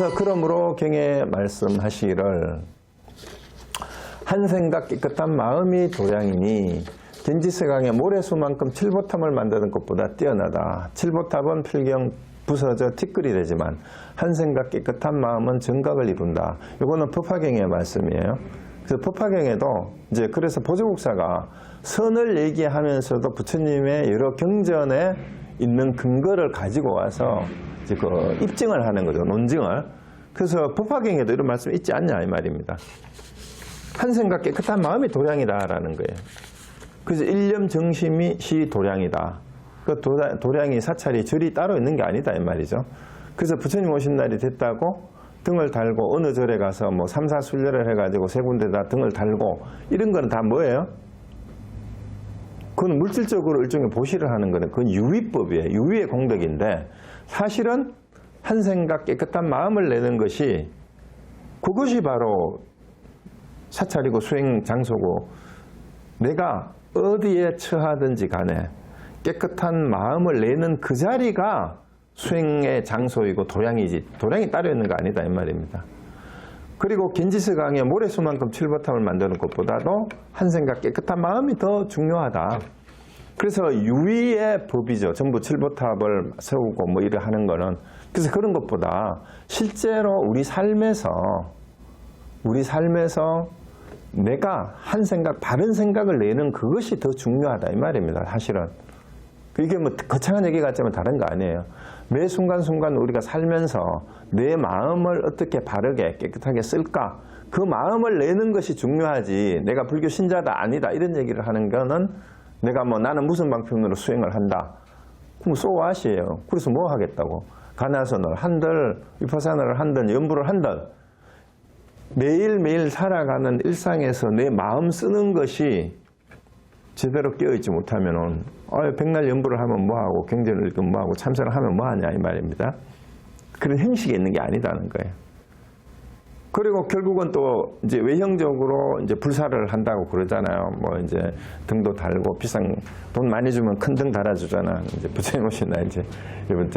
그래서 그러므로 경에 말씀하시기를 한 생각 깨끗한 마음이 도량이니 겐지스강의 모래수만큼 칠보탑을 만드는 것보다 뛰어나다. 칠보탑은 필경 부서져 티끌이 되지만 한 생각 깨끗한 마음은 정각을 이룬다. 이거는 법화경의 말씀이에요. 그래서 법화경에도 이제 그래서 보조국사가 선을 얘기하면서도 부처님의 여러 경전에 있는 근거를 가지고 와서 이제 그 입증을 하는 거죠. 논증을. 그래서 법화경에도 이런 말씀이 있지 않냐 이 말입니다. 한 생각 깨끗한 마음이 도량이다라는 거예요. 그래서 일념 정심이 시 도량이다. 그 도량이 사찰이 절이 따로 있는 게 아니다 이 말이죠. 그래서 부처님 오신 날이 됐다고 등을 달고 어느 절에 가서 뭐 3, 4순례를 해가지고 세 군데다 등을 달고 이런 거는 다 뭐예요? 그건 물질적으로 일종의 보시를 하는 거는 그건 유의법이에요. 유의의 공덕인데 사실은 한 생각 깨끗한 마음을 내는 것이 그것이 바로 사찰이고 수행 장소고 내가 어디에 처하든지 간에 깨끗한 마음을 내는 그 자리가 수행의 장소이고 도량이지 도량이 따로 있는 거 아니다 이 말입니다. 그리고 겐지스강의 모래수만큼 칠보탑을 만드는 것보다도 한 생각 깨끗한 마음이 더 중요하다. 그래서 유의의 법이죠. 전부 칠보탑을 세우고 뭐 이래 하는 거는. 그래서 그런 것보다 실제로 우리 삶에서 내가 한 생각, 바른 생각을 내는 그것이 더 중요하다 이 말입니다. 사실은. 이게 뭐 거창한 얘기 같지만 다른 거 아니에요. 매 순간순간 우리가 살면서 내 마음을 어떻게 바르게 깨끗하게 쓸까? 그 마음을 내는 것이 중요하지 내가 불교 신자다 아니다 이런 얘기를 하는 거는 내가 뭐 나는 무슨 방편으로 수행을 한다. 그럼 소와시예요. 그래서 뭐 하겠다고. 가나선을 한들 위파사나를 한들 연부를 한들 매일매일 살아가는 일상에서 내 마음 쓰는 것이 제대로 깨어있지 못하면은 백날 연부를 하면 뭐하고 경전을 읽으면 뭐하고 참선을 하면 뭐하냐 이 말입니다. 그런 형식이 있는 게 아니다는 거예요. 그리고 결국은 또 이제 외형적으로 이제 불사를 한다고 그러잖아요. 뭐 이제 등도 달고 비싼 돈 많이 주면 큰 등 달아주잖아. 이제 부처님 오신 날 이제 이번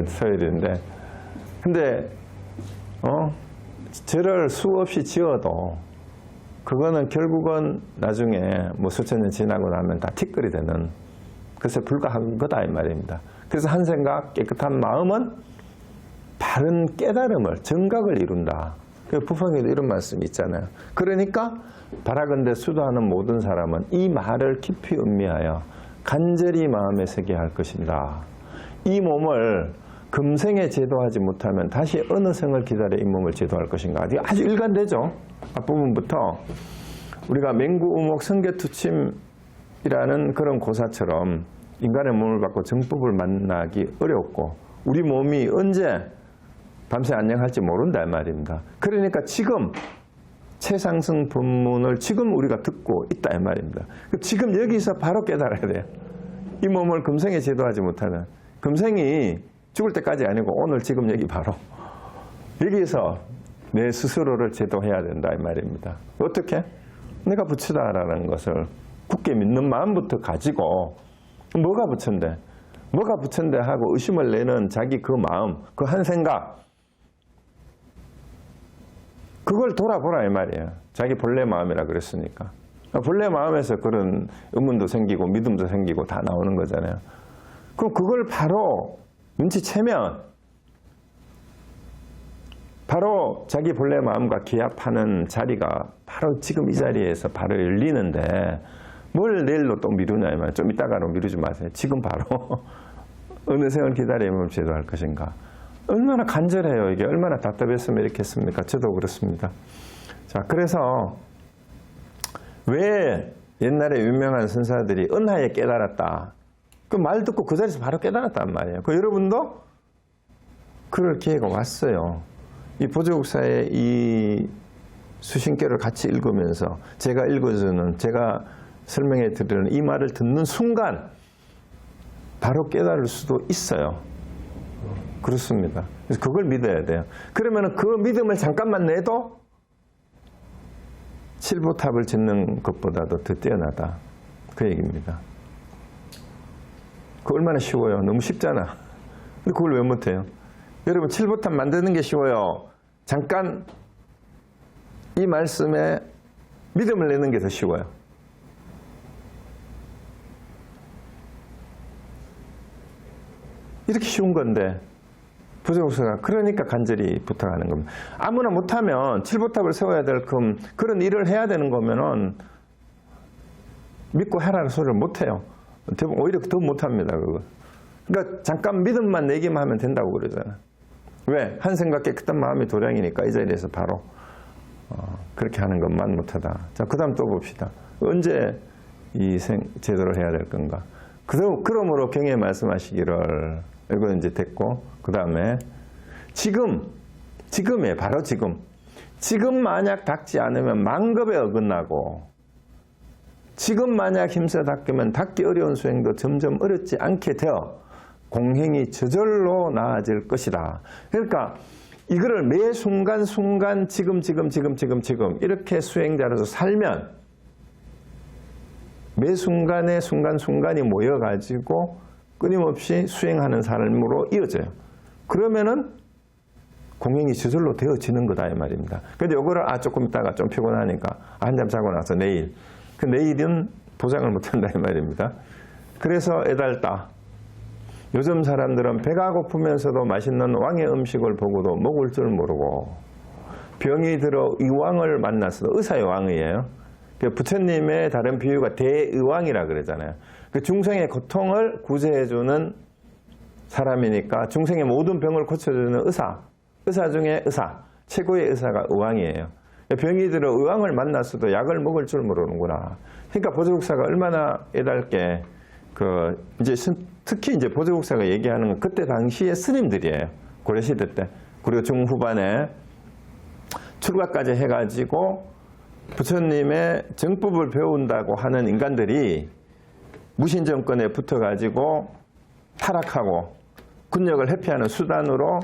서열인데 근데 절을 수없이 지어도 그거는 결국은 나중에 뭐 수천 년 지나고 나면 다 티끌이 되는 그래서 불가한 거다 이 말입니다. 그래서 한 생각 깨끗한 마음은 바른 깨달음을 정각을 이룬다. 법화경에도 이런 말씀이 있잖아요. 그러니까 바라건대 수도하는 모든 사람은 이 말을 깊이 음미하여 간절히 마음에 새게 할 것입니다. 이 몸을 금생에 제도하지 못하면 다시 어느 생을 기다려 이 몸을 제도할 것인가. 아주 일관되죠. 앞부분부터 우리가 맹구우목 성계투침이라는 그런 고사처럼 인간의 몸을 받고 정법을 만나기 어렵고 우리 몸이 언제 밤새 안녕할지 모른다 이 말입니다. 그러니까 지금 최상승 법문을 지금 우리가 듣고 있다 이 말입니다. 지금 여기서 바로 깨달아야 돼요. 이 몸을 금생에 제도하지 못하는 금생이 죽을 때까지 아니고 오늘 지금 여기 바로 여기서 내 스스로를 제도해야 된다 이 말입니다. 어떻게? 내가 부처다라는 것을 굳게 믿는 마음부터 가지고 뭐가 부처인데? 뭐가 부처인데 하고 의심을 내는 자기 그 마음, 그 한 생각 그걸 돌아보라 이 말이에요. 자기 본래 마음이라 그랬으니까. 본래 마음에서 그런 의문도 생기고 믿음도 생기고 다 나오는 거잖아요. 그럼 그걸 바로 눈치채면 바로 자기 본래 마음과 기합하는 자리가 바로 지금 이 자리에서 바로 열리는데 뭘 내일로 또 미루냐 이 말이에요. 좀 이따가로 미루지 마세요. 지금 바로 어느 생을 기다리면 제도할 것인가. 얼마나 간절해요. 이게 얼마나 답답했으면 이렇게 했습니까? 저도 그렇습니다. 자, 그래서 왜 옛날에 유명한 선사들이 은하에 깨달았다. 그 말 듣고 그 자리에서 바로 깨달았단 말이에요. 그 여러분도 그럴 기회가 왔어요. 이 보조국사의 이 수신께를 같이 읽으면서 제가 읽어주는, 제가 설명해 드리는 이 말을 듣는 순간 바로 깨달을 수도 있어요. 그렇습니다. 그래서 그걸 믿어야 돼요. 그러면 그 믿음을 잠깐만 내도 칠보탑을 짓는 것보다도 더 뛰어나다. 그 얘기입니다. 그거 얼마나 쉬워요. 너무 쉽잖아. 근데 그걸 왜 못해요? 여러분 칠보탑 만드는 게 쉬워요. 잠깐 이 말씀에 믿음을 내는 게 더 쉬워요. 이렇게 쉬운 건데 부조국사가 그러니까 간절히 부탁하는 겁니다. 아무나 못하면 칠보탑을 세워야 될 그런 일을 해야 되는 거면은 믿고 해라는 소리를 못해요. 대부분 오히려 더 못합니다. 그거. 그러니까 잠깐 믿음만 내기만 하면 된다고 그러잖아요. 왜? 한 생각 깨끗한 마음이 도량이니까 이 자리에서 바로 그렇게 하는 것만 못하다. 자, 그 다음 또 봅시다. 언제 이 제도를 해야 될 건가? 그러므로 경에 말씀하시기를, 이거 이제 됐고, 그 다음에 지금에 바로 지금 만약 닦지 않으면 만급에 어긋나고, 지금 만약 힘써 닦으면 닦기 어려운 수행도 점점 어렵지 않게 되어 공행이 저절로 나아질 것이다. 그러니까 이거를 매 순간 지금 이렇게 수행자로서 살면 매 순간에 순간이 모여가지고 끊임없이 수행하는 삶으로 이어져요. 그러면은 공행이 저절로 되어지는 거다 이 말입니다. 근데 요거를 조금 있다가 좀 피곤하니까 한잠 자고 나서 내일, 그 내일은 보장을 못한다 이 말입니다. 그래서 애달다. 요즘 사람들은 배가 고프면서도 맛있는 왕의 음식을 보고도 먹을 줄 모르고, 병이 들어 의왕을 만났어도, 의사의 왕이에요. 부처님의 다른 비유가 대의왕이라 그러잖아요. 그 중생의 고통을 구제해주는 사람이니까 중생의 모든 병을 고쳐주는 의사 중에 최고의 의사가 의왕이에요. 병이 들어 의왕을 만났어도 약을 먹을 줄 모르는구나. 그러니까 보조국사가 얼마나 애달게 이제 특히 이제 보조국사가 얘기하는 건 그때 당시의 스님들이에요. 고려시대 때. 그리고 중후반에 출가까지 해가지고 부처님의 정법을 배운다고 하는 인간들이 무신정권에 붙어가지고 타락하고 군력을 회피하는 수단으로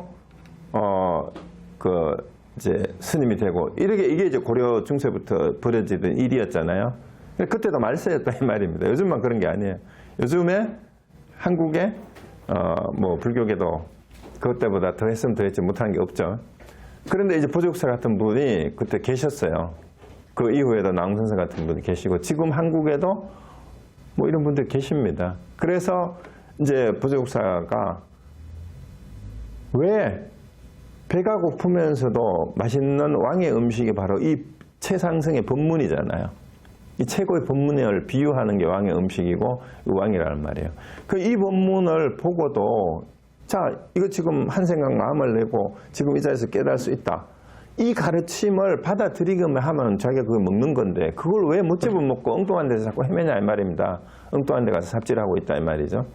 이제 스님이 되고, 이게 이제 고려 중세부터 벌어지던 일이었잖아요. 그때도 말세였다 이 말입니다. 요즘만 그런 게 아니에요. 요즘에 한국에 뭐 불교계도 그때보다 더 했으면 더 했지 못한 게 없죠. 그런데 이제 보조국사 같은 분이 그때 계셨어요. 그 이후에도 나홍선생 같은 분이 계시고, 지금 한국에도 뭐 이런 분들 계십니다. 그래서 이제 보조국사가 왜 배가 고프면서도 맛있는 왕의 음식이 바로 이 최상승의 법문이잖아요. 이 최고의 법문을 비유하는 게 왕의 음식이고 왕이라는 말이에요. 이 법문을 보고도, 자, 이거 지금 한 생각 마음을 내고 지금 이 자리에서 깨달을 수 있다. 이 가르침을 받아들이기만 하면 자기가 그걸 먹는 건데, 그걸 왜 못 집어먹고 엉뚱한 데서 자꾸 헤매냐 이 말입니다. 엉뚱한 데 가서 삽질하고 있다 이 말이죠.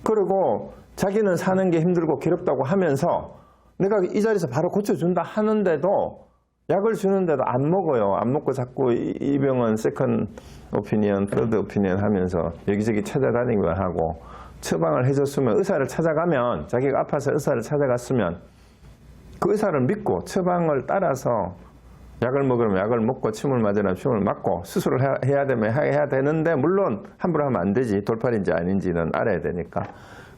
그리고 자기는 사는 게 힘들고 괴롭다고 하면서 내가 이 자리에서 바로 고쳐준다 하는데도, 약을 주는데도 안 먹어요. 안 먹고 자꾸 이 병은 세컨 오피니언, 서드 오피니언 하면서 여기저기 찾아다니기만 하고, 처방을 해줬으면 의사를 찾아가면, 자기가 아파서 의사를 찾아갔으면 그 의사를 믿고 처방을 따라서 약을 먹으면 약을 먹고, 침을 맞으면 침을 맞고, 수술을 해야 되면 해야 되는데, 물론 함부로 하면 안 되지. 돌팔인지 아닌지는 알아야 되니까.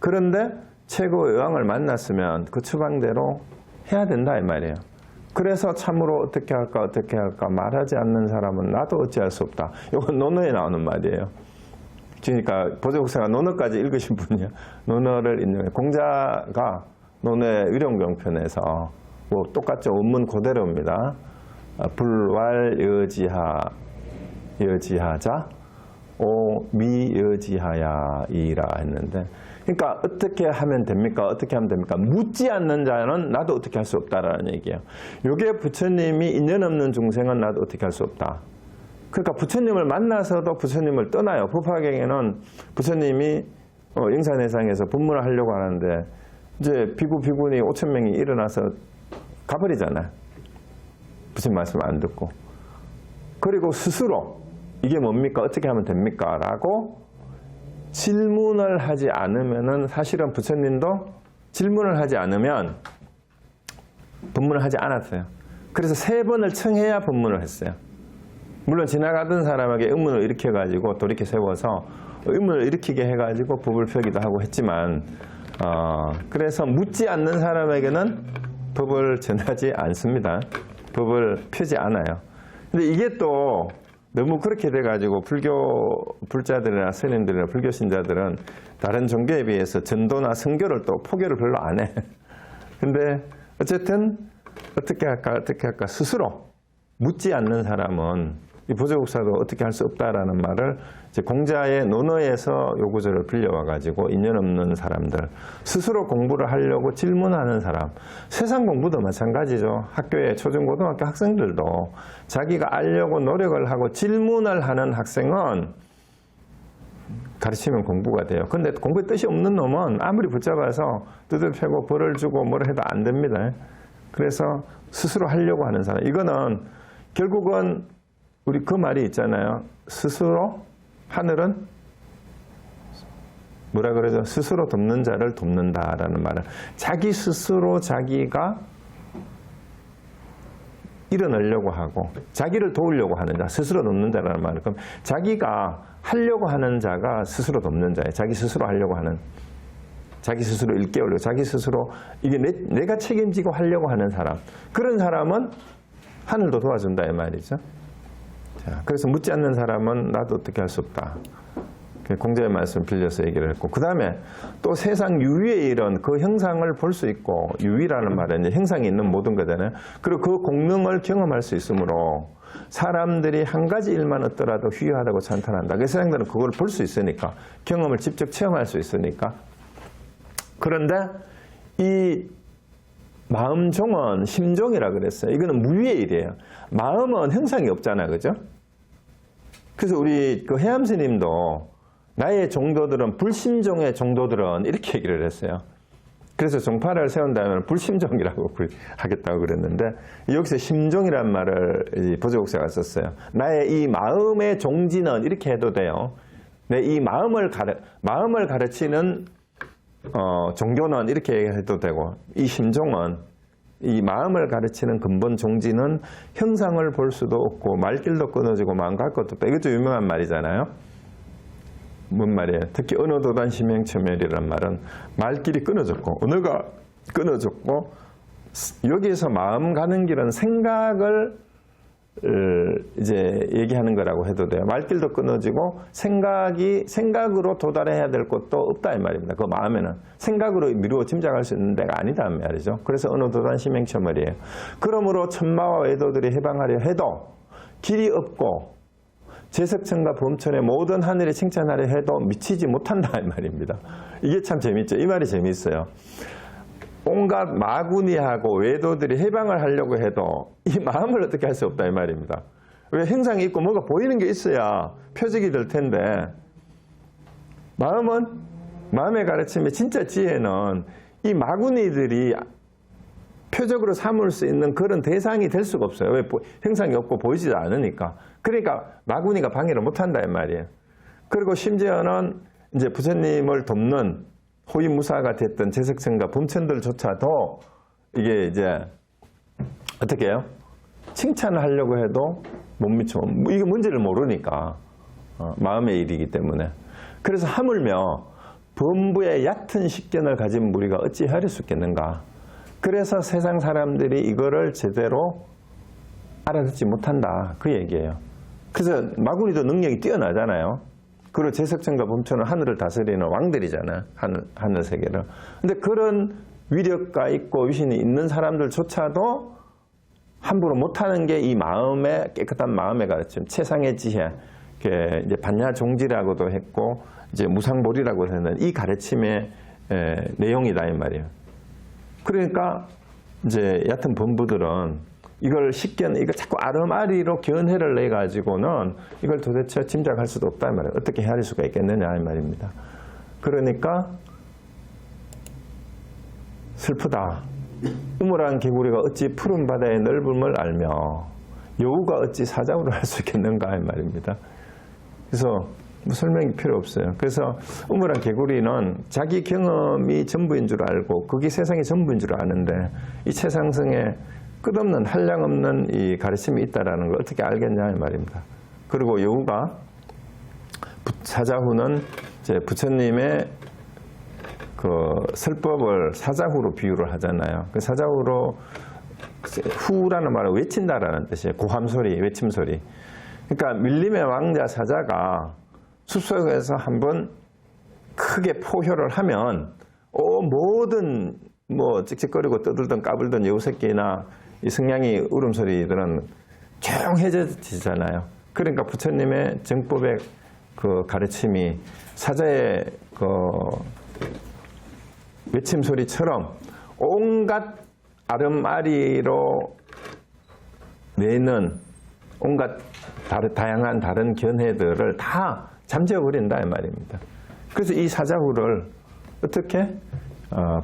그런데 최고의 의왕을 만났으면 그 처방대로 해야 된다 이 말이에요. 그래서 참으로 어떻게 할까 말하지 않는 사람은 나도 어찌할 수 없다. 이건 논어에 나오는 말이에요. 그러니까 보조국사가 논어까지 읽으신 분이요. 논어를 인용해. 공자가 논어의 위룡경편에서 뭐 똑같죠. 원문 그대로입니다. 불왈여지하자 오미여지하야이라 했는데, 그러니까 어떻게 하면 됩니까? 묻지 않는 자는 나도 어떻게 할 수 없다라는 얘기예요. 이게 부처님이 인연 없는 중생은 나도 어떻게 할 수 없다. 그러니까 부처님을 만나서도 부처님을 떠나요. 법화경에는 부처님이 영산회상에서 법문을 하려고 하는데 이제 비구비구니 5,000명이 일어나서 가버리잖아요. 부처님 말씀 안 듣고. 그리고 스스로 이게 뭡니까? 어떻게 하면 됩니까? 라고 질문을 하지 않으면은, 사실은 부처님도 질문을 하지 않으면 법문을 하지 않았어요. 그래서 3번을 청해야 법문을 했어요. 물론 지나가던 사람에게 의문을 일으켜가지고 돌이켜 세워서 의문을 일으키게 해가지고 법을 펴기도 하고 했지만, 그래서 묻지 않는 사람에게는 법을 전하지 않습니다. 법을 펴지 않아요. 근데 이게 또 너무 그렇게 돼가지고 불자들이나 스님들이나 불교 신자들은 다른 종교에 비해서 전도나 선교를 또 포교를 별로 안 해. 근데 어쨌든 어떻게 할까 스스로 묻지 않는 사람은 이 보조국사도 어떻게 할 수 없다라는 말을 이제 공자의 논어에서 요 구절을 빌려와가지고 인연 없는 사람들, 스스로 공부를 하려고 질문하는 사람, 세상 공부도 마찬가지죠. 학교에 초중고등학교 학생들도 자기가 알려고 노력을 하고 질문을 하는 학생은 가르치면 공부가 돼요. 근데 공부에 뜻이 없는 놈은 아무리 붙잡아서 두들펴고 벌을 주고 뭐라 해도 안 됩니다. 그래서 스스로 하려고 하는 사람, 이거는 결국은 우리 그 말이 있잖아요. 스스로 하늘은 뭐라 그러죠? 스스로 돕는 자를 돕는다라는 말은 자기 스스로 자기가 일어나려고 하고 자기를 도우려고 하는 자, 스스로 돕는 자라는 말은 그럼 자기가 하려고 하는 자가 스스로 돕는 자예요. 자기 스스로 하려고 하는, 자기 스스로 일깨우려고, 자기 스스로 이게 내가 책임지고 하려고 하는 사람, 그런 사람은 하늘도 도와준다 이 말이죠. 자, 그래서 묻지 않는 사람은 나도 어떻게 할 수 없다. 공자의 말씀 빌려서 얘기를 했고, 그 다음에 또 세상 유의의 일은 그 형상을 볼 수 있고, 유의라는 말은 이제 형상이 있는 모든 거잖아요. 그리고 그 공능을 경험할 수 있으므로 사람들이 한 가지 일만 얻더라도 휘하다고 찬탄한다. 그 세상들은 그걸 볼 수 있으니까, 경험을 직접 체험할 수 있으니까. 그런데 이 마음종은 심종이라 그랬어요. 이거는 무위의 일이에요. 마음은 형상이 없잖아, 그죠? 그래서 우리 그 해암 스님도 나의 종도들은 불심종의 종도들은 이렇게 얘기를 했어요. 그래서 종파를 세운다면 불심종이라고 하겠다고 그랬는데 여기서 심종이란 말을 보조국사가 썼어요. 나의 이 마음의 종지는 이렇게 해도 돼요. 내 이 마음을 가르치는 종교는 이렇게 해도 되고, 이 심종은 이 마음을 가르치는 근본 종지는 형상을 볼 수도 없고 말길도 끊어지고 마음 갈 것도 없다. 이것도 유명한 말이잖아요. 뭔 말이에요? 특히 언어도단 심행처멸이란 말은 말길이 끊어졌고 언어가 끊어졌고, 여기에서 마음 가는 길은 생각을 이제 얘기하는 거라고 해도 돼요. 말길도 끊어지고 생각으로 도달해야 될 것도 없다 이 말입니다. 그 마음에는 생각으로 미루어 짐작할 수 있는 데가 아니다 이 말이죠. 그래서 언어도단 심행처멸이에요. 그러므로 천마와 외도들이 해방하려 해도 길이 없고 제석천과 범천의 모든 하늘이 칭찬하려 해도 미치지 못한다 이 말입니다. 이게 참 재밌죠. 이 말이 재밌어요. 온갖 마구니하고 외도들이 해방을 하려고 해도 이 마음을 어떻게 할 수 없다 이 말입니다. 왜 형상이 있고 뭐가 보이는 게 있어야 표적이 될 텐데, 마음의 가르침의 진짜 지혜는 이 마구니들이 표적으로 삼을 수 있는 그런 대상이 될 수가 없어요. 왜? 형상이 없고 보이지도 않으니까. 그러니까 마구니가 방해를 못한다 이 말이에요. 그리고 심지어는 이제 부처님을 돕는 호위무사가 됐던 제석천과 범천들조차도 이게 이제 어떻게 해요? 칭찬을 하려고 해도 못 미쳐. 이게 뭔지를 모르니까. 마음의 일이기 때문에. 그래서 하물며 범부의 얕은 식견을 가진 무리가 어찌 헤아릴 수 있겠는가. 그래서 세상 사람들이 이거를 제대로 알아듣지 못한다. 그 얘기예요. 그래서 마구니도 능력이 뛰어나잖아요. 그리고 제석천과 범천은 하늘을 다스리는 왕들이잖아. 하늘 세계를. 근데 그런 위력가 있고 위신이 있는 사람들조차도 함부로 못하는 게 이 마음의 깨끗한 마음의 가르침, 최상의 지혜, 이제 반야종지라고도 했고 이제 무상보리라고 하는 이 가르침의 내용이다 이 말이에요. 그러니까 이제 얕은 범부들은 이걸 이거 자꾸 아름아리로 견해를 내 가지고는 이걸 도대체 짐작할 수도 없다 이 말이에요. 어떻게 헤아릴 수가 있겠느냐 이 말입니다. 그러니까 슬프다. 우물한 개구리가 어찌 푸른 바다의 넓음을 알며 여우가 어찌 사자우를 할 수 있겠는가 이 말입니다. 그래서 뭐 설명이 필요 없어요. 그래서 우물한 개구리는 자기 경험이 전부인 줄 알고 그게 세상이 전부인 줄 아는데 이 최상승에 끝없는 한량없는 이 가르침이 있다라는 걸 어떻게 알겠냐 이 말입니다. 그리고 여우가 사자후는 이제 부처님의 그 설법을 사자후로 비유를 하잖아요. 그 사자후로 후라는 말은 외친다라는 뜻이에요. 고함소리, 외침소리. 그러니까 밀림의 왕자 사자가 숲속에서 한번 크게 포효를 하면 모든 뭐 찍찍거리고 떠들던 까불던 여우새끼나 이 승냥이 울음소리들은 조용해지잖아요. 그러니까 부처님의 정법의 그 가르침이 사자의 그 외침소리처럼 온갖 아름아리로 내는 온갖 다양한 다른 견해들을 다 잠재워버린다 이 말입니다. 그래서 이 사자후를 어떻게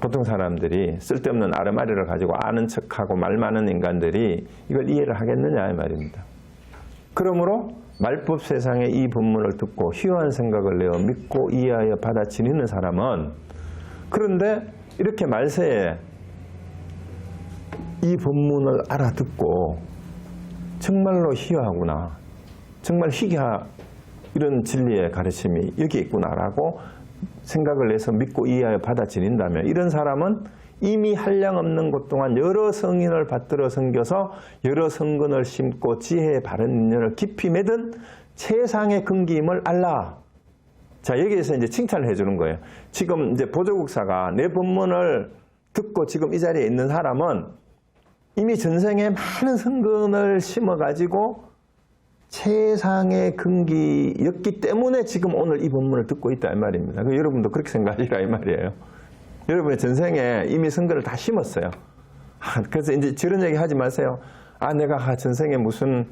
보통 사람들이 쓸데없는 아름아리를 가지고 아는 척하고 말 많은 인간들이 이걸 이해를 하겠느냐 이 말입니다. 그러므로 말법 세상에 이 법문을 듣고 희화한 생각을 내어 믿고 이해하여 받아들이는 사람은, 그런데 이렇게 말세에 이 법문을 알아듣고 정말로 희화하구나, 정말 희귀한 이런 진리의 가르침이 여기 있구나라고 생각을 내서 믿고 이해하여 받아들인다면, 이런 사람은 이미 한량없는 곳 동안 여러 성인을 받들어 섬겨서 여러 성근을 심고 지혜의 바른 인연을 깊이 맺은 최상의 근기임을 알라. 자, 여기에서 이제 칭찬을 해주는 거예요. 지금 이제 보조국사가 내 법문을 듣고 지금 이 자리에 있는 사람은 이미 전생에 많은 성근을 심어가지고 최상의 근기였기 때문에 지금 오늘 이 법문을 듣고 있다 이 말입니다. 여러분도 그렇게 생각하시라 이 말이에요. 여러분의 전생에 이미 성근을 다 심었어요. 그래서 이제 저런 얘기 하지 마세요. 내가 전생에 무슨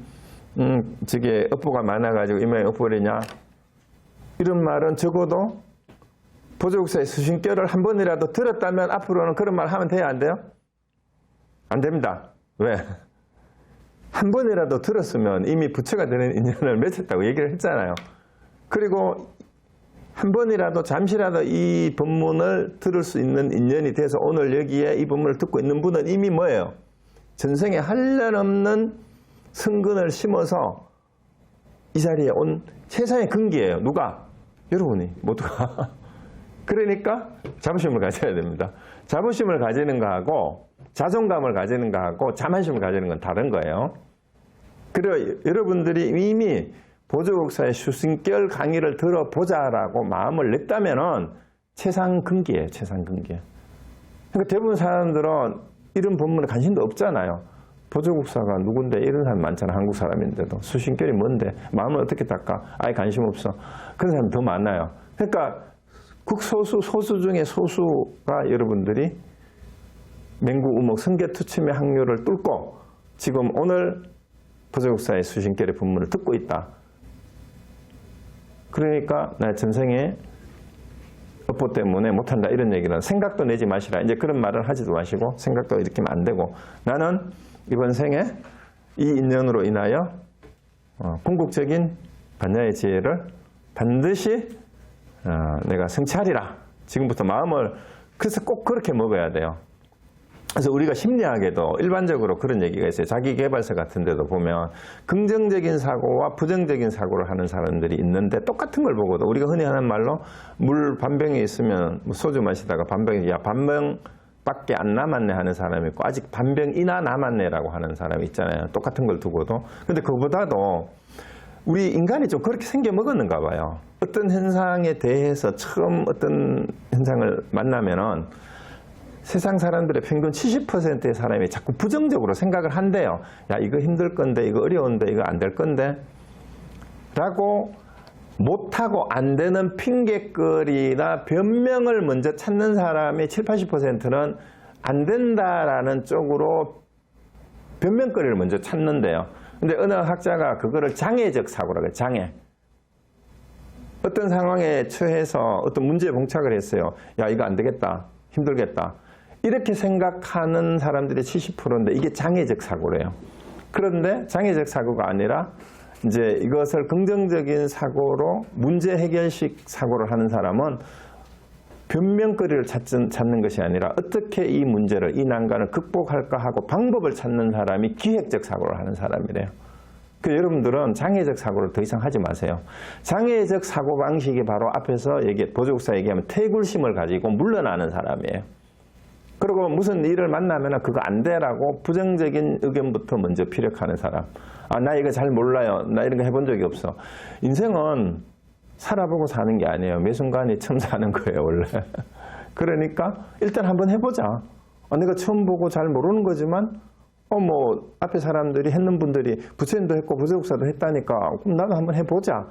저게 업보가 많아가지고 이마에 업보리냐, 이런 말은 적어도 보조국사의 수신결을 한 번이라도 들었다면 앞으로는 그런 말 하면 돼요, 안 돼요? 안 됩니다. 왜? 한 번이라도 들었으면 이미 부처가 되는 인연을 맺었다고 얘기를 했잖아요. 그리고 한 번이라도 잠시라도 이 법문을 들을 수 있는 인연이 돼서 오늘 여기에 이 법문을 듣고 있는 분은 이미 뭐예요? 전생에 한량없는 성근을 심어서 이 자리에 온 최상의 근기예요. 누가? 여러분이 모두가. 그러니까 자부심을 가져야 됩니다. 자부심을 가지는 거하고 자존감을 가지는 거하고 자만심을 가지는 건 다른 거예요. 그리고 여러분들이 이미 보조국사의 수신결 강의를 들어보자라고 마음을 냈다면은 최상근기예요, 최상근기. 그러니까 대부분 사람들은 이런 법문에 관심도 없잖아요. 보조국사가 누군데 이런 사람 많잖아, 한국 사람인데도. 수신결이 뭔데? 마음을 어떻게 닦아? 아예 관심 없어. 그런 사람이 더 많아요. 그러니까 극소수, 소수 중에 소수가 여러분들이 맹구, 우목, 성계투침의 확률을 뚫고 지금 오늘 보조국사의 수신결의 법문을 듣고 있다. 그러니까 나 전생에 업보 때문에 못한다 이런 얘기는 생각도 내지 마시라. 이제 그런 말을 하지도 마시고 생각도 일으키면 안 되고, 나는 이번 생에 이 인연으로 인하여 궁극적인 반야의 지혜를 반드시 내가 성취하리라. 지금부터 마음을, 그래서 꼭 그렇게 먹어야 돼요. 그래서 우리가 심리학에도 일반적으로 그런 얘기가 있어요. 자기개발서 같은 데도 보면 긍정적인 사고와 부정적인 사고를 하는 사람들이 있는데 똑같은 걸 보거든. 우리가 흔히 하는 말로 물 반병에 있으면 소주 마시다가 반병이 반병밖에 안 남았네 하는 사람이 있고 아직 반병이나 남았네라고 하는 사람이 있잖아요. 똑같은 걸 두고도. 근데 그보다도 우리 인간이 좀 그렇게 생겨 먹었는가 봐요. 어떤 현상에 대해서 처음 어떤 현상을 만나면은 세상 사람들의 평균 70%의 사람이 자꾸 부정적으로 생각을 한대요. 야, 이거 힘들 건데, 이거 어려운데, 이거 안 될 건데 라고 못하고 안 되는 핑계거리나 변명을 먼저 찾는 사람이 70, 80%는 안 된다라는 쪽으로 변명거리를 먼저 찾는데요. 근데 어느 학자가 그거를 장애적 사고라고 해요. 장애. 어떤 상황에 처해서 어떤 문제에 봉착을 했어요. 야, 이거 안 되겠다. 힘들겠다. 이렇게 생각하는 사람들이 70%인데 이게 장애적 사고래요. 그런데 장애적 사고가 아니라 이제 이것을 긍정적인 사고로 문제 해결식 사고를 하는 사람은 변명거리를 찾는 것이 아니라 어떻게 이 문제를, 이 난관을 극복할까 하고 방법을 찾는 사람이 기획적 사고를 하는 사람이래요. 그 여러분들은 장애적 사고를 더 이상 하지 마세요. 장애적 사고방식이 바로 앞에서 보조국사 얘기하면 태굴심을 가지고 물러나는 사람이에요. 그리고 무슨 일을 만나면 그거 안 돼라고 부정적인 의견부터 먼저 피력하는 사람. 아, 나 이거 잘 몰라요. 나 이런 거 해본 적이 없어. 인생은 살아보고 사는 게 아니에요. 매 순간이 처음 사는 거예요, 원래. 그러니까 일단 한번 해보자. 내가 처음 보고 잘 모르는 거지만 앞에 사람들이 했는 분들이 부처님도 했고 부조국사도 했다니까 그럼 나도 한번 해보자.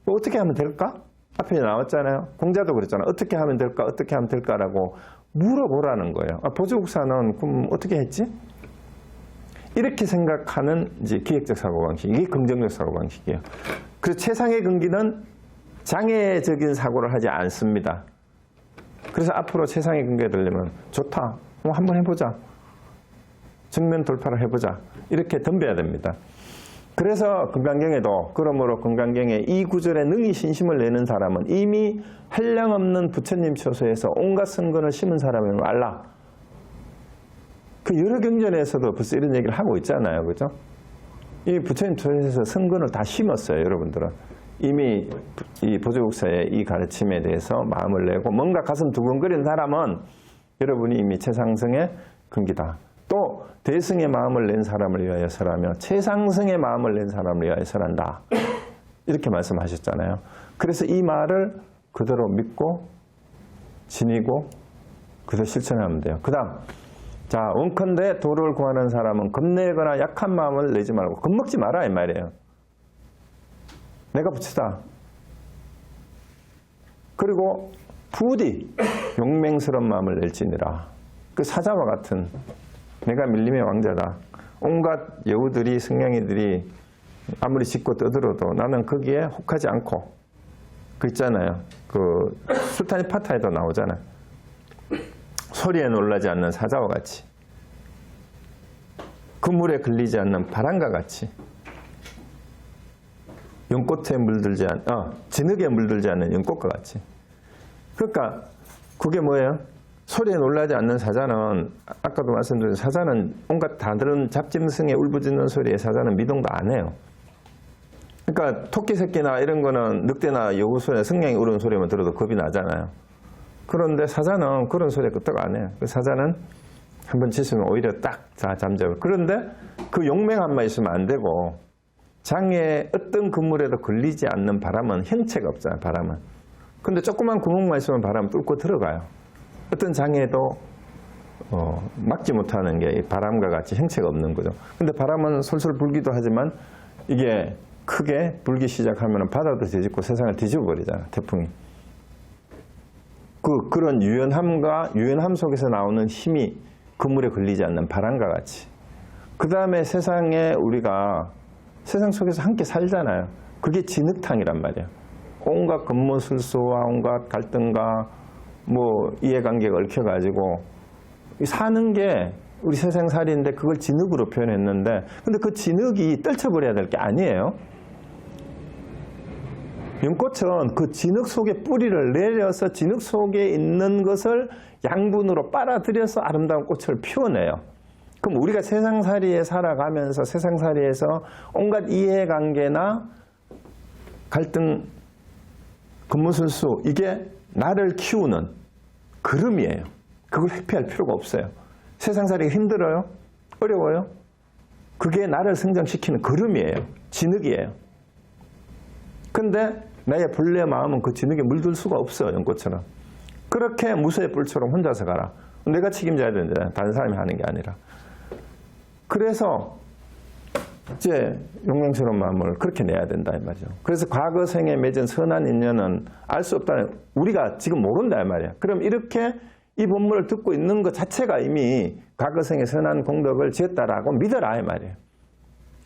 어떻게 하면 될까? 앞에 나왔잖아요. 공자도 그랬잖아요. 어떻게 하면 될까? 어떻게 하면 될까라고 물어보라는 거예요. 보조국사는 그럼 어떻게 했지? 이렇게 생각하는 이제 기획적 사고방식. 이게 긍정적 사고방식이에요. 그래서 최상의 근기는 장애적인 사고를 하지 않습니다. 그래서 앞으로 최상의 근기가 되려면 좋다. 한번 해보자. 정면 돌파를 해보자. 이렇게 덤벼야 됩니다. 그래서 금강경에도 그러므로 금강경에 이 구절에 능히 신심을 내는 사람은 이미 한량없는 부처님 처소에서 온갖 선근을 심은 사람을 알라. 그 여러 경전에서도 벌써 이런 얘기를 하고 있잖아요. 그죠? 이 부처님 처소에서 선근을 다 심었어요. 여러분들은. 이미 이 보조국사의 이 가르침에 대해서 마음을 내고 뭔가 가슴 두근거리는 사람은 여러분이 이미 최상승의 근기다. 또 대승의 마음을 낸 사람을 위하여서라며 최상승의 마음을 낸 사람을 위하여서란다. 이렇게 말씀하셨잖아요. 그래서 이 말을 그대로 믿고 지니고 그대로 실천하면 돼요. 그 다음 자 원컨대 도를 구하는 사람은 겁내거나 약한 마음을 내지 말고 겁먹지 마라 이 말이에요. 내가 부처다. 그리고 부디 용맹스러운 마음을 낼지니라. 그 사자와 같은 내가 밀림의 왕자다. 온갖 여우들이 승냥이들이 아무리 짖고 떠들어도 나는 거기에 혹하지 않고 그 있잖아요. 그 술타니 파타에도 나오잖아요. 소리에 놀라지 않는 사자와 같이 그 물에 걸리지 않는 바람과 같이 연꽃에 물들지 진흙에 물들지 않는 연꽃과 같이. 그러니까 그게 뭐예요? 소리에 놀라지 않는 사자는 아까도 말씀드린 사자는 온갖 다른 잡짐승의 울부짖는 소리에 사자는 미동도 안 해요. 그러니까 토끼 새끼나 이런 거는 늑대나 여우 소리나 승냥이 우는 소리만 들어도 겁이 나잖아요. 그런데 사자는 그런 소리에 끄떡 안 해요. 그 사자는 한번 짖으면 오히려 딱 잠자고. 그런데 그 용맹함만 있으면 안 되고 장에 어떤 그물에도 걸리지 않는 바람은 형체가 없잖아요. 바람은. 근데 조그만 구멍만 있으면 바람 뚫고 들어가요. 어떤 장애도 막지 못하는 게 바람과 같이 형체가 없는 거죠. 근데 바람은 솔솔 불기도 하지만 이게 크게 불기 시작하면 바다도 뒤집고 세상을 뒤집어 버리잖아요. 태풍이. 그런 유연함 속에서 나오는 힘이 그물에 걸리지 않는 바람과 같이. 그 다음에 세상에 우리가 세상 속에서 함께 살잖아요. 그게 진흙탕이란 말이에요. 온갖 권모술수와 온갖 갈등과 이해관계가 얽혀가지고 사는 게 우리 세상살이인데 그걸 진흙으로 표현했는데 근데 그 진흙이 떨쳐버려야 될 게 아니에요. 연꽃은 그 진흙 속에 뿌리를 내려서 진흙 속에 있는 것을 양분으로 빨아들여서 아름다운 꽃을 피워내요. 그럼 우리가 세상살이에 살아가면서 세상살이에서 온갖 이해관계나 갈등, 근무술수 이게 나를 키우는 그름이에요. 그걸 회피할 필요가 없어요. 세상살이가 힘들어요? 어려워요? 그게 나를 성장시키는 그름이에요. 진흙이에요. 근데 나의 본래 마음은 그 진흙에 물들 수가 없어요. 연꽃처럼. 그렇게 무쇠의 뿔처럼 혼자서 가라. 내가 책임져야 되는데 다른 사람이 하는 게 아니라. 그래서 이제 용맹스러운 마음을 그렇게 내야 된다 이 말이죠. 그래서 과거 생에 맺은 선한 인연은 알 수 없다는 우리가 지금 모른다 이 말이야. 그럼 이렇게 이 본문을 듣고 있는 것 자체가 이미 과거 생에 선한 공덕을 지었다라고 믿어라 이 말이에요.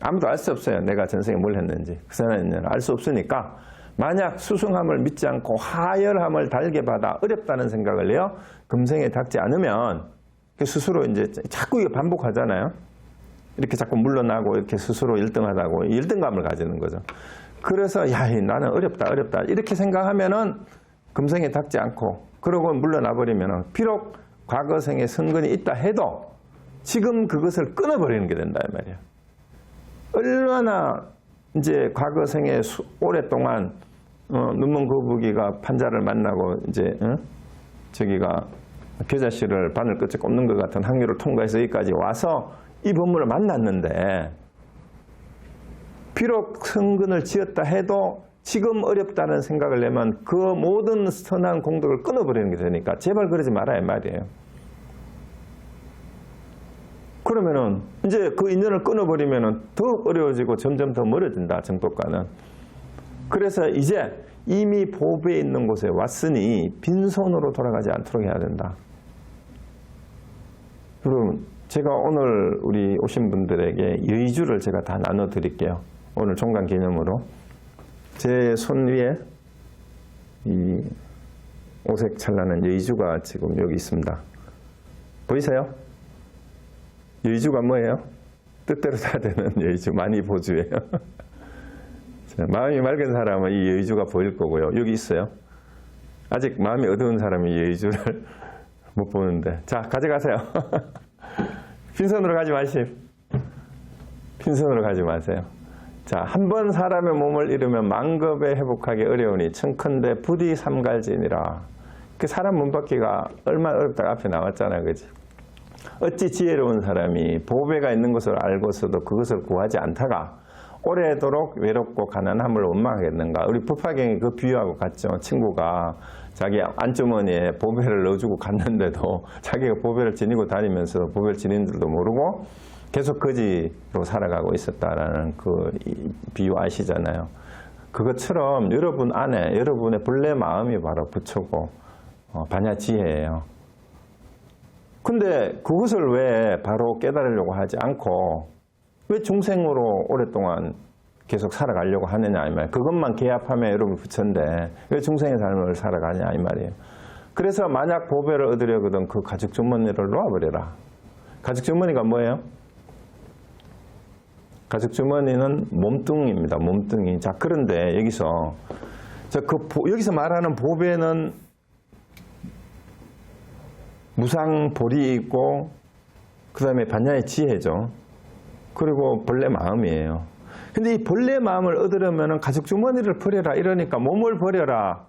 아무도 알 수 없어요. 내가 전생에 뭘 했는지. 그 선한 인연을 알 수 없으니까 만약 수승함을 믿지 않고 하열함을 달게 받아 어렵다는 생각을 해요. 금생에 닿지 않으면 스스로 이제 자꾸 이거 반복하잖아요. 이렇게 자꾸 물러나고 이렇게 스스로 1등하다고 1등감을 가지는 거죠. 그래서 나는 어렵다 이렇게 생각하면은 금생에 닿지 않고 그러고 물러나 버리면은 비록 과거생에 선근이 있다 해도 지금 그것을 끊어버리는 게 된다 이 말이에요. 얼마나 이제 과거 생에 오랫동안 눈먼 거북이가 판자를 만나고 이제 저기가 겨자씨를 바늘 끝에 꼽는 것 같은 확률을 통과해서 여기까지 와서 이 법문을 만났는데 비록 성근을 지었다 해도 지금 어렵다는 생각을 내면 그 모든 선한 공덕을 끊어버리는 게 되니까 제발 그러지 말아야 말이에요. 그러면은 이제 그 인연을 끊어버리면은 더 어려워지고 점점 더 멀어진다, 정법과는. 그래서 이제 이미 보배에 있는 곳에 왔으니 빈손으로 돌아가지 않도록 해야 된다. 그럼 제가 오늘 우리 오신 분들에게 여의주를 제가 다 나눠 드릴게요. 오늘 종강 기념으로. 제 손 위에 이 오색 찬란한 여의주가 지금 여기 있습니다. 보이세요? 여의주가 뭐예요? 뜻대로 다 되는 여의주, 많이 보주예요. 마음이 맑은 사람은 이 여의주가 보일 거고요. 여기 있어요. 아직 마음이 어두운 사람이 여의주를 못 보는데. 자, 가져가세요. 빈손으로 가지 마십시오. 빈손으로 가지 마세요. 자, 한 번 사람의 몸을 잃으면 만급에 회복하기 어려우니 청컨대 부디 삼갈지니라. 그 사람 몸 받기가 얼마나 어렵다가 앞에 나왔잖아요. 그지? 어찌 지혜로운 사람이 보배가 있는 것을 알고서도 그것을 구하지 않다가 오래도록 외롭고 가난함을 원망하겠는가. 우리 부파경이 그 비유하고 같죠. 친구가 자기 안주머니에 보배를 넣어주고 갔는데도 자기가 보배를 지니고 다니면서 보배를 지닌 줄도 모르고 계속 거지로 살아가고 있었다라는 그 비유 아시잖아요. 그것처럼 여러분 안에 여러분의 본래 마음이 바로 부처고 반야지혜예요. 근데 그것을 왜 바로 깨달으려고 하지 않고 왜 중생으로 오랫동안 계속 살아가려고 하느냐 이 말. 그것만 개합하면 여러분 부처인데 왜 중생의 삶을 살아가냐 이 말이에요. 그래서 만약 보배를 얻으려거든 그 가죽 주머니를 놓아버려라. 가죽 주머니가 뭐예요? 가죽 주머니는 몸뚱이입니다. 몸뚱이. 자, 그런데 여기서 여기서 말하는 보배는 무상보리 있고 그 다음에 반야의 지혜죠. 그리고 본래 마음이에요. 근데 이 본래 마음을 얻으려면 가죽 주머니를 버려라 이러니까 몸을 버려라.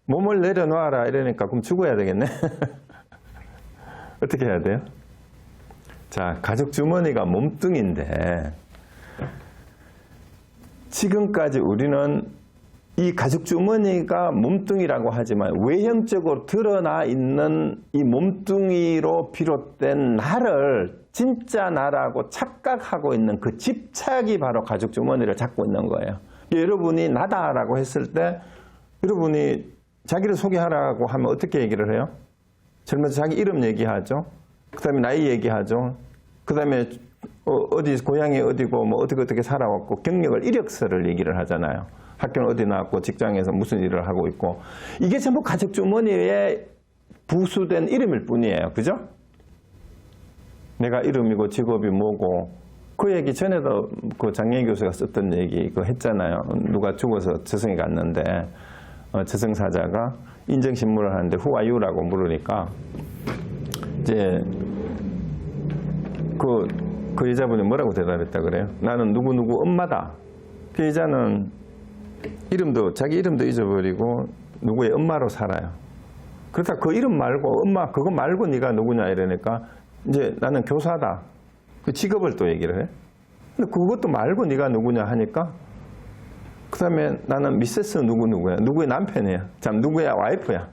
몸을 내려놓아라 이러니까 그럼 죽어야 되겠네. 어떻게 해야 돼요? 자, 가죽 주머니가 몸뚱인데 지금까지 우리는 이 가죽 주머니가 몸뚱이라고 하지만 외형적으로 드러나 있는 이 몸뚱이로 비롯된 나를 진짜 나라고 착각하고 있는 그 집착이 바로 가죽 주머니를 잡고 있는 거예요. 여러분이 나다라고 했을 때 여러분이 자기를 소개하라고 하면 어떻게 얘기를 해요? 젊어서 자기 이름 얘기하죠. 그 다음에 나이 얘기하죠. 그 다음에 어디 고향이 어디고 뭐 어떻게 살아왔고 경력을 이력서를 얘기를 하잖아요. 학교는 어디 나왔고 직장에서 무슨 일을 하고 있고 이게 전부 가죽 주머니에 부수된 이름일 뿐이에요. 그죠? 내가 이름이고 직업이 뭐고 그 얘기 전에도 그 장례 교수가 썼던 얘기 그거 했잖아요. 누가 죽어서 저승에 갔는데 저승사자가 인정신문을 하는데 Who are you라고 물으니까 이제 그 여자분이 뭐라고 대답했다 그래요? 나는 누구누구 엄마다. 그 여자는 자기 이름도 잊어버리고 누구의 엄마로 살아요. 그렇다 그 이름 말고 엄마 그거 말고 네가 누구냐 이러니까 이제 나는 교사다. 그 직업을 또 얘기를 해. 근데 그것도 말고 네가 누구냐 하니까 그 다음에 나는 미세스 누구야. 누구의 남편이야. 참 누구의 와이프야.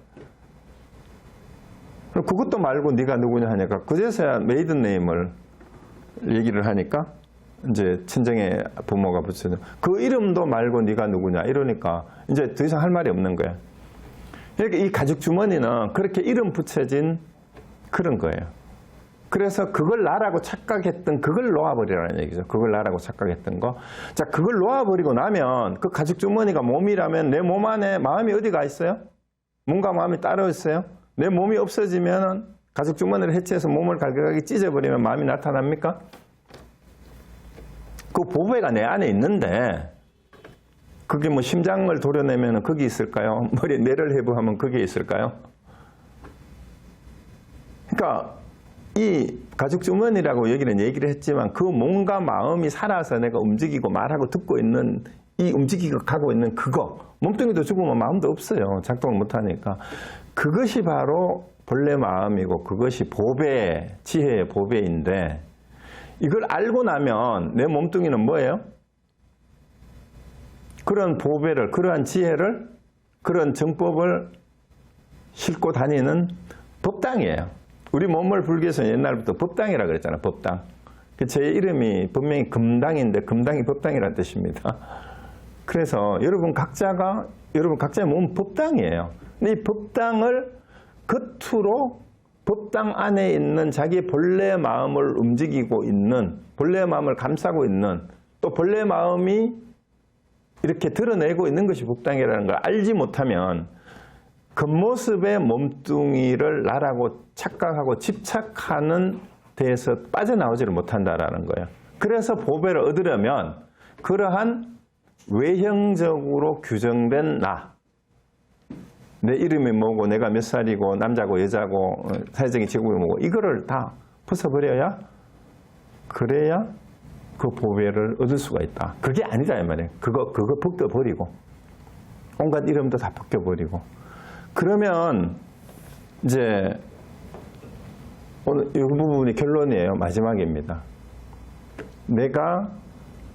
그것도 말고 네가 누구냐 하니까 그제서야 메이든 네임을 얘기를 하니까 이제 친정의 부모가 붙여서 그 이름도 말고 네가 누구냐 이러니까 이제 더 이상 할 말이 없는 거야. 그러니까 이 가죽 주머니는 그렇게 이름 붙여진 그런 거예요. 그래서 그걸 나라고 착각했던 그걸 놓아버리라는 얘기죠. 그걸 나라고 착각했던 거. 자, 그걸 놓아버리고 나면 그 가죽 주머니가 몸이라면 내 몸 안에 마음이 어디가 있어요? 몸과 마음이 따로 있어요? 내 몸이 없어지면 가죽 주머니를 해체해서 몸을 갈격하게 찢어버리면 마음이 나타납니까? 그 보배가 내 안에 있는데 그게 뭐 심장을 도려내면 거기 있을까요? 머리에 뇌를 해부하면 거기에 있을까요? 그러니까 이 가죽 주머니라고 여기는 얘기를 했지만 그 몸과 마음이 살아서 내가 움직이고 말하고 듣고 있는 이 움직이고 가고 있는 그거, 몸뚱이도 죽으면 마음도 없어요. 작동을 못하니까. 그것이 바로 본래 마음이고 그것이 보배, 지혜의 보배인데 이걸 알고 나면 내 몸뚱이는 뭐예요? 그런 보배를, 그러한 지혜를, 그런 정법을 싣고 다니는 법당이에요. 우리 몸을 불교에서는 옛날부터 법당이라고 그랬잖아요. 법당. 제 이름이 분명히 금당인데 금당이 법당이라는 뜻입니다. 그래서 여러분 각자의 몸은 법당이에요. 근데 이 법당을 겉으로 법당 안에 있는 자기 본래 마음을 움직이고 있는, 본래 마음을 감싸고 있는, 또 본래 마음이 이렇게 드러내고 있는 것이 법당이라는 걸 알지 못하면 겉모습의 몸뚱이를 나라고 착각하고 집착하는 데에서 빠져나오지를 못한다라는 거예요. 그래서 보배를 얻으려면 그러한 외형적으로 규정된 나, 내 이름이 뭐고 내가 몇 살이고 남자고 여자고 사회적인 직업이 뭐고 이거를 다 벗어버려야 그래야 그 보배를 얻을 수가 있다. 그게 아니다 이 말이에요. 그거 벗겨버리고 온갖 이름도 다 벗겨버리고 그러면 이제 오늘 이 부분이 결론이에요. 마지막입니다. 내가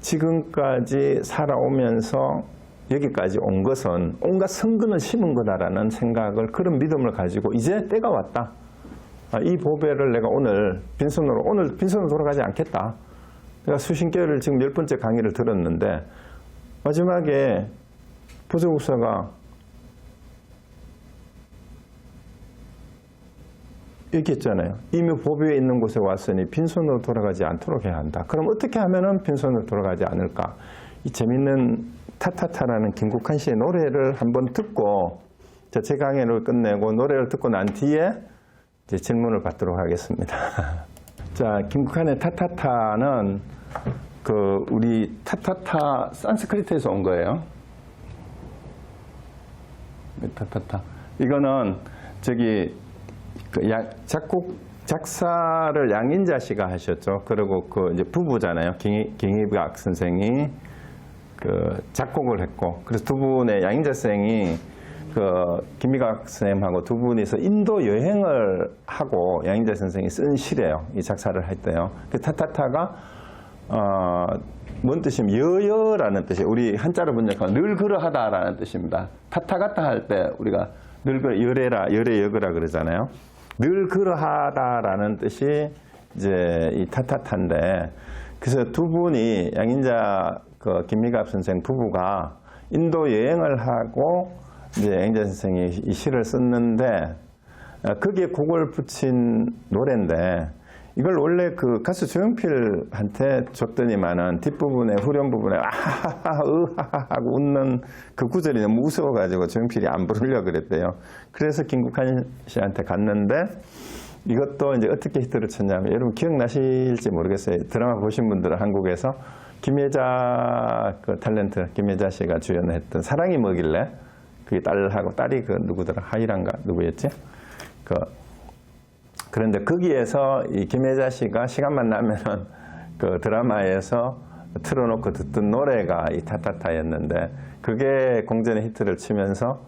지금까지 살아오면서 여기까지 온 것은 온갖 성근을 심은 거다라는 생각을, 그런 믿음을 가지고 이제 때가 왔다. 이 보배를 내가 오늘 빈손으로 돌아가지 않겠다. 내가 수신께를 지금 10번째 강의를 들었는데 마지막에 부처국사가 얘기했잖아요. 이미 보배에 있는 곳에 왔으니 빈손으로 돌아가지 않도록 해야 한다. 그럼 어떻게 하면은 빈손으로 돌아가지 않을까? 이 재밌는 타타타라는 김국환 씨의 노래를 한번 듣고 제 강의를 끝내고 노래를 듣고 난 뒤에 이제 질문을 받도록 하겠습니다. 자, 김국환의 타타타는 우리 타타타 산스크리트에서 온 거예요. 타타타. 이거는 작사를 양인자 씨가 하셨죠. 그리고 이제 부부잖아요. 김희박 선생이 작곡을 했고, 그래서 두 분의 양인자 선생이 김희박 선생님하고 두 분이서 인도 여행을 하고 양인자 선생이 쓴 시래요. 이 작사를 했대요. 그 타타타가 뭔 뜻이냐면 여여라는 뜻이에요. 우리 한자로 번역하면 늘 그러하다라는 뜻입니다. 타타가타 할 때 우리가 늘 열애라, 열애여거라 그러잖아요. 늘 그러하다라는 뜻이 이제 이 타타타인데, 그래서 두 분이 양인자 김미갑 선생 부부가 인도 여행을 하고 이제 양인자 선생이 이 시를 썼는데 거기에 곡을 붙인 노래인데, 이걸 원래 가수 조용필한테 줬더니만은 뒷부분에 후렴 부분에 아하하하 으하하 하고 웃는 그 구절이 너무 무서워가지고 조용필이 안 부르려고 그랬대요. 그래서 김국환 씨한테 갔는데, 이것도 이제 어떻게 히트를 쳤냐면, 여러분 기억나실지 모르겠어요. 드라마 보신 분들은 한국에서 김혜자 탤런트 김혜자 씨가 주연했던 사랑이 뭐길래, 그 딸하고 딸이 누구더라, 하이란가 누구였지? 그런데 거기에서 이 김혜자 씨가 시간만 나면은 드라마에서 틀어놓고 듣던 노래가 이 타타타였는데, 그게 공전의 히트를 치면서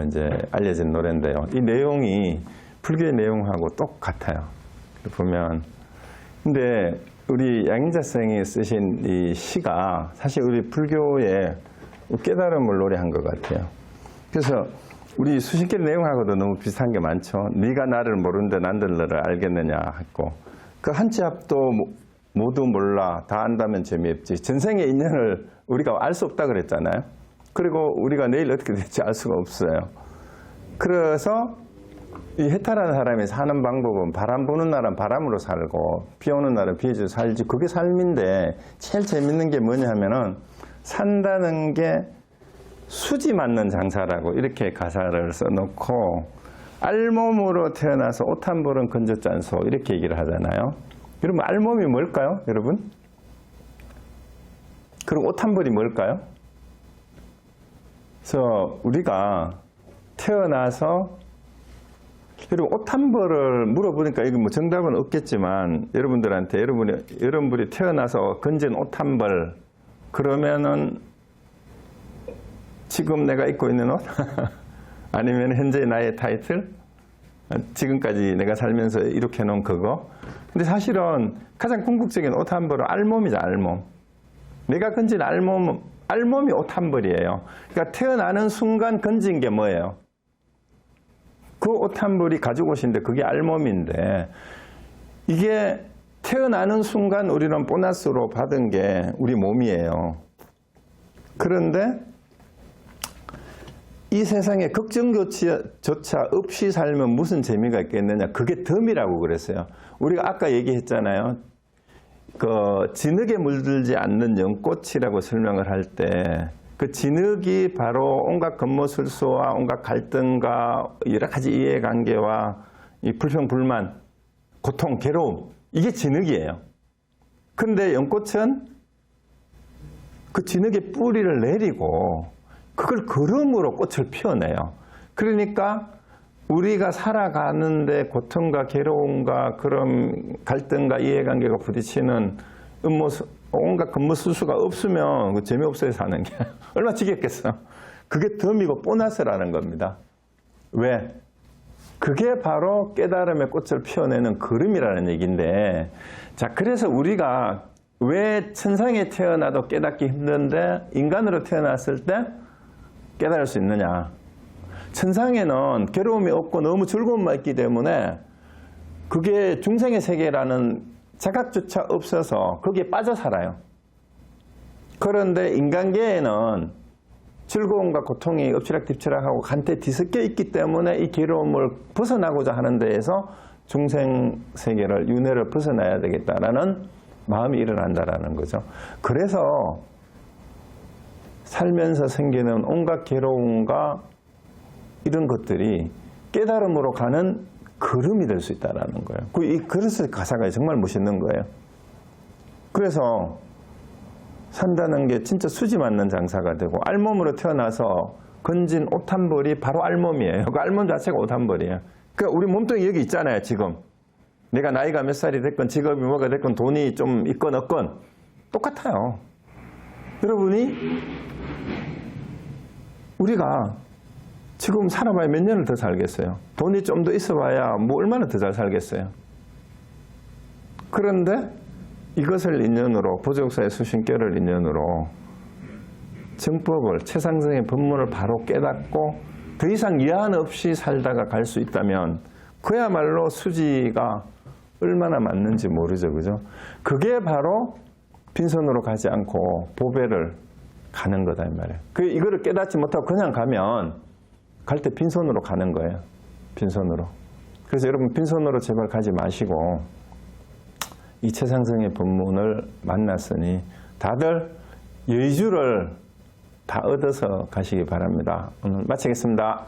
이제 알려진 노래인데요. 이 내용이 불교의 내용하고 똑같아요. 보면. 근데 우리 양인자 선생이 쓰신 이 시가 사실 우리 불교의 깨달음을 노래한 것 같아요. 그래서 우리 수신께 내용하고도 너무 비슷한 게 많죠. 네가 나를 모르는데 난들 너를 알겠느냐 했고, 그 한치 앞도 모두 몰라 다 안다면 재미없지. 전생의 인연을 우리가 알 수 없다 그랬잖아요. 그리고 우리가 내일 어떻게 될지 알 수가 없어요. 그래서 이 해탈하는 사람이 사는 방법은 바람 부는 날은 바람으로 살고 비 오는 날은 비에서 살지, 그게 삶인데, 제일 재밌는 게 뭐냐 하면은 산다는 게 수지 맞는 장사라고 이렇게 가사를 써놓고, 알몸으로 태어나서 옷 한 벌은 건졌지 않소 이렇게 얘기를 하잖아요. 여러분 알몸이 뭘까요? 여러분? 그리고 옷 한 벌이 뭘까요? 그래서 우리가 태어나서 여러분, 옷 한 벌을 물어보니까 이거 뭐 정답은 없겠지만 여러분들한테 여러분들이 태어나서 건진 옷 한 벌, 그러면은 지금 내가 입고 있는 옷? 아니면 현재 나의 타이틀? 지금까지 내가 살면서 이렇게 해놓은 그거? 근데 사실은 가장 궁극적인 옷 한 벌은 알몸이죠, 알몸. 내가 건진 알몸이 옷 한 벌이에요. 그러니까 태어나는 순간 건진 게 뭐예요? 그 옷 한 벌이 가지고 오신데 그게 알몸인데, 이게 태어나는 순간 우리는 보너스로 받은 게 우리 몸이에요. 그런데 이 세상에 걱정조차 없이 살면 무슨 재미가 있겠느냐. 그게 덤이라고 그랬어요. 우리가 아까 얘기했잖아요. 그 진흙에 물들지 않는 연꽃이라고 설명을 할 때 그 진흙이 바로 온갖 권모술수와 온갖 갈등과 여러 가지 이해관계와 이 불평불만, 고통, 괴로움, 이게 진흙이에요. 그런데 연꽃은 그 진흙의 뿌리를 내리고 그걸 거름으로 꽃을 피워내요. 그러니까 우리가 살아가는데 고통과 괴로움과 그런 갈등과 이해관계가 부딪히는 온갖 근무수수가 없으면 재미없어요, 사는 게. 얼마나 지겹겠어. 그게 덤이고 보너스라는 겁니다. 왜? 그게 바로 깨달음의 꽃을 피워내는 걸음이라는 얘기인데, 자, 그래서 우리가 왜 천상에 태어나도 깨닫기 힘든데 인간으로 태어났을 때 깨달을 수 있느냐. 천상에는 괴로움이 없고 너무 즐거움만 있기 때문에 그게 중생의 세계라는 자각조차 없어서 거기에 빠져 살아요. 그런데 인간계에는 즐거움과 고통이 엎치락뒤치락하고 간테 뒤섞여 있기 때문에 이 괴로움을 벗어나고자 하는 데에서 중생 세계를, 윤회를 벗어나야 되겠다라는 마음이 일어난다라는 거죠. 그래서 살면서 생기는 온갖 괴로움과 이런 것들이 깨달음으로 가는 걸음이 될 수 있다는 거예요. 그래서 가사가 정말 멋있는 거예요. 그래서 산다는 게 진짜 수지 맞는 장사가 되고, 알몸으로 태어나서 건진 옷 한 벌이 바로 알몸이에요. 그 알몸 자체가 옷 한 벌이에요. 그러니까 우리 몸뚱이 여기 있잖아요, 지금. 내가 나이가 몇 살이 됐건 직업이 뭐가 됐건 돈이 좀 있건 없건 똑같아요. 여러분이 우리가 지금 살아봐야 몇 년을 더 살겠어요. 돈이 좀 더 있어봐야 뭐 얼마나 더 잘 살겠어요. 그런데 이것을 인연으로, 보조국사의 수신결을 인연으로 정법을, 최상승의 법문을 바로 깨닫고 더 이상 여한 없이 살다가 갈 수 있다면 그야말로 수지가 얼마나 맞는지 모르죠, 그죠? 그게 바로 빈손으로 가지 않고 보배를 가는 거다, 이 말이에요. 이거를 깨닫지 못하고 그냥 가면 갈 때 빈손으로 가는 거예요. 빈손으로. 그래서 여러분, 빈손으로 제발 가지 마시고 이 최상승의 법문을 만났으니 다들 여의주를 다 얻어서 가시기 바랍니다. 오늘 마치겠습니다.